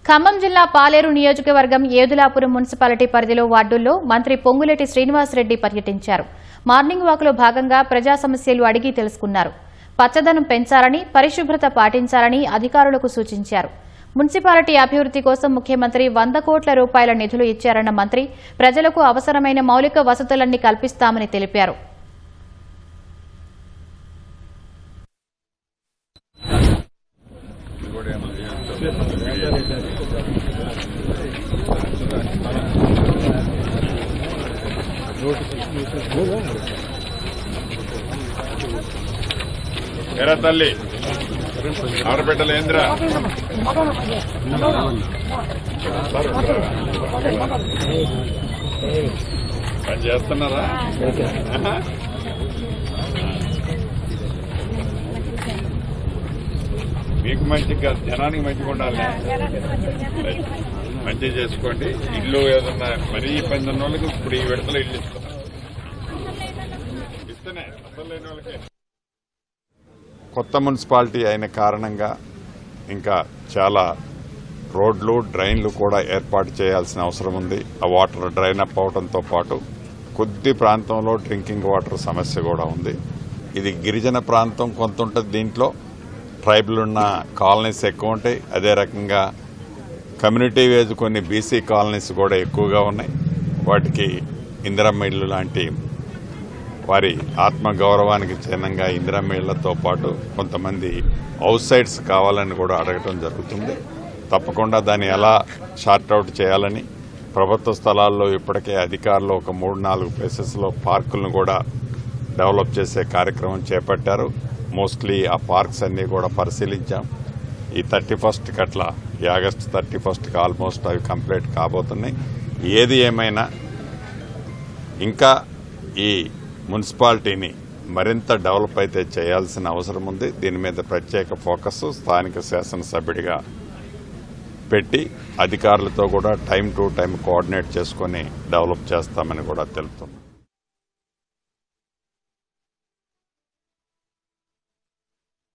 ఖమ్మం జిల్లా పాలేరు నియోజకవర్గం ఏదులాపురం మున్సిపాలిటీ పరిధిలో వార్డుల్లో మంత్రి పొంగులేటి శ్రీనివాసరెడ్డి పర్యటించారు. మార్నింగ్ వాక్లో భాగంగా ప్రజా సమస్యలు అడిగి తెలుసుకున్నారు. పచ్చదనం పెంచాలని, పరిశుభ్రత పాటించాలని అధికారులకు సూచించారు. మున్సిపాలిటీ అభివృద్ధి కోసం ముఖ్యమంత్రి 100 కోట్ల రూపాయల నిధులు ఇచ్చారన్న మంత్రి ప్రజలకు అవసరమైన మౌలిక వసతులన్నీ కల్పిస్తామని తెలిపారు. ఎరా తల్లి ఆడబిడ్డలేంద్రా పని చేస్తున్నారా? మీకు మంచిగా జనానికి మంచిగా ఉండాలి, మంచిగా చేసుకోండి. ఇల్లు ఏదన్నా మరీ ఇబ్బంది ఉన్న వాళ్ళకి ఇప్పుడు ఈ విడతలో ఇల్లు ఇస్తేనే అసలు లేని వాళ్ళకి. కొత్త మున్సిపాలిటీ అయిన కారణంగా ఇంకా చాలా రోడ్లు, డ్రైన్లు కూడా ఏర్పాటు చేయాల్సిన అవసరం ఉంది. ఆ వాటర్ డ్రైన్ అప్ అవడంతో పాటు కొద్ది ప్రాంతంలో డ్రింకింగ్ వాటర్ సమస్య కూడా ఉంది. ఇది గిరిజన ప్రాంతం కొంత ఉంటుంది, దీంట్లో ట్రైబల్ ఉన్న కాలనీస్ ఎక్కువ ఉంటాయి. అదే రకంగా కమ్యూనిటీ వేజ్ కొన్ని బీసీ కాలనీస్ కూడా ఎక్కువగా ఉన్నాయి. వాటికి ఇందిరమ్మ ఇళ్లు లాంటి వారి ఆత్మగౌరవానికి చిహ్నంగా ఇందిరమ్మ ఇళ్లతో పాటు కొంతమంది అవుట్ సైడ్స్ కావాలని కూడా అడగటం జరుగుతుంది. తప్పకుండా దాన్ని ఎలా షార్ట్అవుట్ చేయాలని ప్రభుత్వ స్థలాల్లో ఇప్పటికే అధికారులు ఒక 3-4 ప్లేసెస్లో పార్కులను కూడా డెవలప్ చేసే కార్యక్రమం చేపట్టారు. మోస్ట్లీ ఆ పార్క్స్ అన్నీ కూడా పరిశీలించాం. ఈ 31కి అట్లా, ఈ ఆగస్టు 31కి ఆల్మోస్ట్ అవి కంప్లీట్ కాబోతున్నాయి. ఏది ఏమైనా ఇంకా ఈ మున్సిపాలిటీని మరింత డెవలప్ అయితే చేయాల్సిన అవసరం ఉంది. దీని మీద ప్రత్యేక ఫోకస్ స్థానిక శాసనసభ్యుడిగా పెట్టి అధికారులతో కూడా టైం టు టైం కోఆర్డినేట్ చేసుకుని డెవలప్ చేస్తామని కూడా తెలుపుతున్నాం.